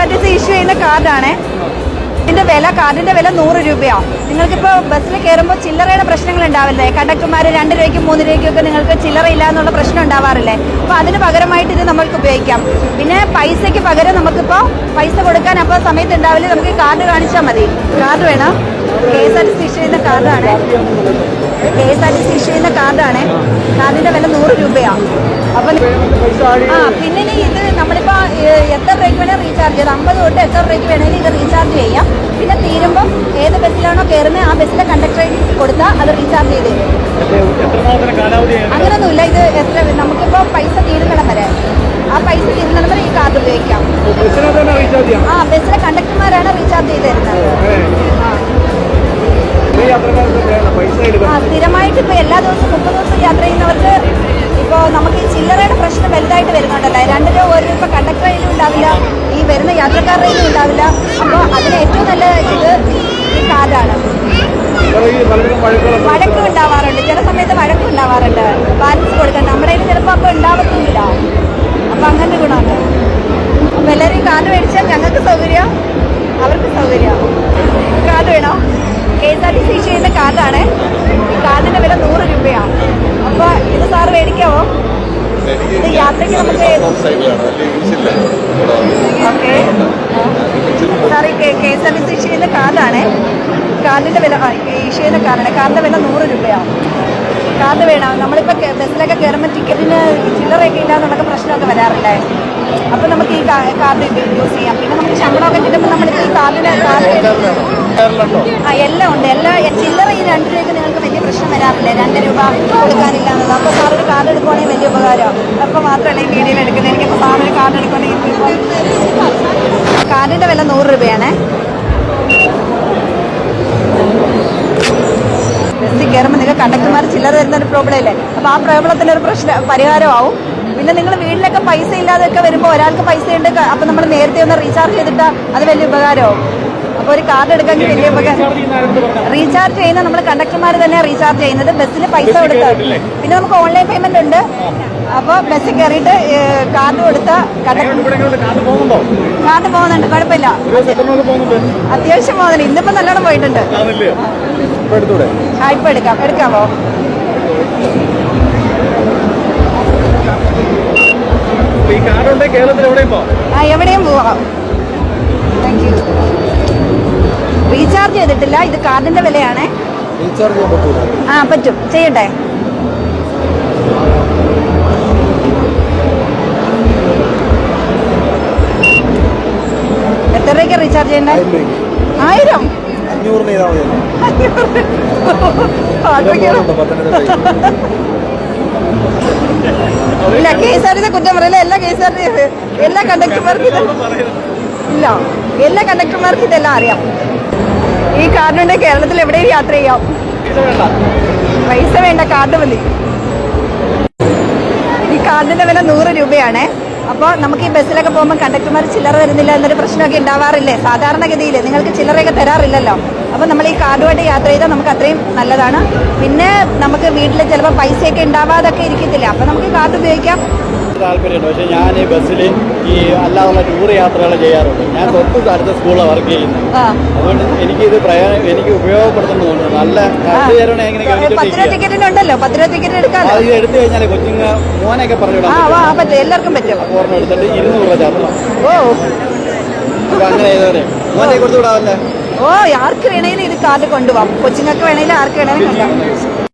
KSRTC issue ചെയ്യുന്ന കാർഡാണ്. കാർഡിന്റെ വില 100 രൂപയാണ്. നിങ്ങൾക്കിപ്പോൾ ബസ്സിൽ കയറുമ്പോൾ ചില്ലറയുടെ പ്രശ്നങ്ങൾ ഉണ്ടാവില്ലേ? കണ്ടക്ടർമാർ 2 രൂപയ്ക്കും 3 രൂപയ്ക്കൊക്കെ നിങ്ങൾക്ക് ചില്ലറ ഇല്ല എന്നുള്ള പ്രശ്നം ഉണ്ടാവാറില്ലേ? അപ്പോൾ അതിന് പകരമായിട്ട് ഇത് നമ്മൾക്ക് ഉപയോഗിക്കാം. പിന്നെ പൈസയ്ക്ക് പകരം നമുക്കിപ്പോൾ പൈസ കൊടുക്കാൻ അപ്പോൾ സമയത്ത് ഉണ്ടാവില്ല, നമുക്ക് കാർഡ് കാണിച്ചാൽ മതി. കാർഡ് വേണം. KSRTC ഇഷ്യൂ ചെയ്യുന്ന കാർഡാണ്. കാർഡിന്റെ വില 100 രൂപയാണ്. അപ്പം പിന്നെ ഇത് നമ്മളിപ്പോൾ എത്ര രൂപയ്ക്ക് വേണേൽ റീചാർജ് ചെയ്യാം. 50 തൊട്ട് എത്ര രൂപയ്ക്ക് വേണമെങ്കിൽ ഇത് റീചാർജ് ചെയ്യാം. പിന്നെ തീരുമ്പം ഏത് ബസ്സിലാണോ കയറുന്നത് ആ ബസ്സിലെ കണ്ടക്ടറിൽ കൊടുത്താൽ അത് റീചാർജ് ചെയ്ത് തരും. അങ്ങനൊന്നുമില്ല. ഇത് നമുക്കിപ്പോൾ പൈസ തീരുന്നിടം വരെ, ആ പൈസ തീരുന്നിടം വരെ ഈ കാർഡ് ഉപയോഗിക്കാം. ബസ്സിലെ കണ്ടക്ടർമാരാണ് റീചാർജ് ചെയ്ത് തരുന്നത്. സ്ഥിരമായിട്ട് ഇപ്പോൾ എല്ലാ ദിവസവും 30 ദിവസം യാത്ര ചെയ്യുന്നവർക്ക് ഇപ്പോൾ നമുക്ക് ഈ ചില്ലറയുടെ പ്രശ്നം വലുതായിട്ട് വരുന്നുണ്ടല്ലോ. 2 രൂപ 1 രൂപ കണ്ടക്ടറിലും ഉണ്ടാവില്ല, ഈ വരുന്ന യാത്രക്കാരുടെയിലും ഉണ്ടാവില്ല. അപ്പോൾ അതിന് ഏറ്റവും നല്ല ഇത് ഈ കാർഡാണ്. വഴക്കം ഉണ്ടാവാറുണ്ട്, ചില സമയത്ത് വഴക്കം ഉണ്ടാവാറുണ്ട്. ബാലൻസ് കൊടുക്കാൻ നമ്മുടെ കയ്യിൽ ചിലപ്പോൾ അപ്പോൾ ഉണ്ടാവത്തില്ല. അപ്പോൾ അങ്ങനെ ഗുണമുണ്ട്. അപ്പോൾ എല്ലാവരും കാർഡ് മേടിച്ചാൽ ഞങ്ങൾക്ക് സൗകര്യം, അവർക്ക് സൗകര്യം. കാർഡ് വേണോ? KSRTC ഇഷ്യൂ ചെയ്യുന്ന കാർഡാണ്. ഈ കാർഡിന്റെ വില 100 രൂപയാണ്. അപ്പോൾ ഇത് സാറ് മേടിക്കാവോ? ഇത് യാത്രയ്ക്ക് നമുക്ക് ഓക്കെ സാർ ഈ KSRTC ഇഷ്യൂ ചെയ്യുന്ന കാർഡാണ്. കാർഡിന്റെ വില ഇഷ്യൂ ചെയ്യുന്ന കാർഡാണ്. കാർഡിന്റെ വില 100 രൂപയാണ്. കാർഡ് വേണം. നമ്മളിപ്പോൾ ബസ്സിലൊക്കെ കയറുമ്പോൾ ടിക്കറ്റിന് ചില്ലറയൊക്കെ ഇല്ല എന്നുള്ളൊക്കെ പ്രശ്നമൊക്കെ വരാറില്ലേ? അപ്പോൾ നമുക്ക് ഈ കാർഡ് യൂസ് ചെയ്യാം. പിന്നെ നമുക്ക് ശമ്പളമൊക്കെ കിട്ടുമ്പോൾ നമ്മളിപ്പോൾ ഈ കാർഡിന് എല്ലാം ഉണ്ട്. ചില്ലറ ഈ 2 രൂപയ്ക്ക് നിങ്ങൾക്ക് വലിയ പ്രശ്നം വരാറില്ലേ? 2 രൂപ കൊടുക്കാനില്ല എന്നുള്ളത്. അപ്പോൾ സാർ ഒരു കാർഡ് എടുക്കുവാണെങ്കിൽ വലിയ ഉപകാരം. അപ്പോൾ മാത്രമല്ല ഈ വീഡിയോയിൽ എടുക്കുന്നത്. എനിക്കിപ്പോൾ സാറിന് കാർഡ് എടുക്കുവാണെങ്കിൽ കാർഡിൻ്റെ വില 100 രൂപയാണ്. ബസ്സിൽ കയറുമ്പോൾ നിങ്ങൾ കണ്ടക്ടർമാർ ചില്ലറ തരുന്നൊരു പ്രോബ്ലം ഇല്ലേ? അപ്പോൾ ആ പ്രോബ്ലത്തിനൊരു പരിഹാരമാവും. പിന്നെ നിങ്ങൾ വീട്ടിലൊക്കെ പൈസ ഇല്ലാതെയൊക്കെ വരുമ്പോൾ ഒരാൾക്ക് പൈസ ഉണ്ട്, അപ്പോൾ നമ്മൾ നേരത്തെ ഒന്ന് റീചാർജ് ചെയ്തിട്ടാൽ അത് വലിയ ഉപകാരമാവും. അപ്പോൾ ഒരു കാർഡ് എടുക്കാമെങ്കിൽ വലിയ ഉപകാരം. റീചാർജ് ചെയ്യുന്ന നമ്മൾ കണ്ടക്ടർമാർ തന്നെ റീചാർജ് ചെയ്യുന്നത്, ബസ്സിൽ പൈസ കൊടുത്താൽ. പിന്നെ നമുക്ക് ഓൺലൈൻ പേയ്മെന്റ് ഉണ്ട്. അപ്പോൾ ബസ്സിൽ കയറിയിട്ട് കാർഡ് കൊടുത്താൽ കാർഡ് പോകുന്നുണ്ട്, കുഴപ്പമില്ല. അത്യാവശ്യം പോകുന്നുണ്ട്. ഇന്നിപ്പോൾ നല്ലോണം പോയിട്ടുണ്ട്. ഇപ്പൊ എടുക്കാമോ? എവിടെയും പോവാം. Thank you. റീചാർജ് ചെയ്തിട്ടില്ല. ഇത് കാർഡിന്റെ വിലയാണ്. പറ്റും. ചെയ്യട്ടെ? എത്ര രൂപയ്ക്ക് റീചാർജ് ചെയ്യണ്ടേ? 1000. ഇല്ല, KSRTC കുറ്റം പറയില്ല. എല്ലാ കണ്ടക്ടർമാർക്കും ഇല്ല, എല്ലാ കണ്ടക്ടർമാർക്കും ഇതെല്ലാം അറിയാം. ഈ കാർഡുണ്ട്. കേരളത്തിൽ എവിടെയും യാത്ര ചെയ്യാം. പൈസ വേണ്ട, കാർഡ് മതി. ഈ കാർഡിന്റെ വില 100 രൂപയാണ്. അപ്പോൾ നമുക്ക് ഈ ബസ്സിലൊക്കെ പോകുമ്പോൾ കണ്ടക്ടർമാർ ചില്ലറ തരുന്നില്ല എന്നൊരു പ്രശ്നമൊക്കെ ഉണ്ടാവാറില്ലേ? സാധാരണഗതിയിൽ നിങ്ങൾക്ക് ചില്ലറയൊക്കെ തരാറില്ലല്ലോ. അപ്പോൾ നമ്മൾ ഈ കാർഡുമായിട്ട് യാത്ര ചെയ്താൽ നമുക്ക് അത്രയും നല്ലതാണ്. പിന്നെ നമുക്ക് വീട്ടിൽ ചിലപ്പോൾ പൈസയൊക്കെ ഉണ്ടാവാതൊക്കെ ഇരിക്കത്തില്ല. അപ്പോൾ നമുക്ക് കാർഡ് ഉപയോഗിക്കാം. താല്പര്യമുണ്ട്. പക്ഷേ ഞാൻ ഈ ബസ്സിൽ ഈ അല്ലാതെ ടൂർ യാത്രകൾ ചെയ്യാറുണ്ട്. ഞാൻ തൊട്ട് അടുത്ത സ്കൂളിലാണ് വർക്ക് ചെയ്യുന്നത്. അതുകൊണ്ട് എനിക്കിത് എനിക്ക് ഉപയോഗപ്പെടുത്തുന്നുണ്ട്. നല്ല ടിക്കറ്റിനുണ്ടല്ലോ, 10 രൂപ ടിക്കറ്റ് എടുക്കാം. അത് എടുത്തു കഴിഞ്ഞാൽ കൊച്ചുങ്ങ മോനൊക്കെ പറഞ്ഞു പറ്റും, എല്ലാവർക്കും പറ്റും. ഓർമ്മ എടുത്തിട്ട് 200 രൂപ ചാർജ്. അങ്ങനെ ചെയ്തവരെ മോനെ കൊടുത്തു വിടാമല്ലേ? ആർക്ക് വേണമെങ്കിലും ഇത് കാർഡ് കൊണ്ടുപോകാം. കൊച്ചുങ്ങൾക്ക് വേണമെങ്കിലും ആർക്ക് വേണമെങ്കിലും കൊണ്ടുപോകാം.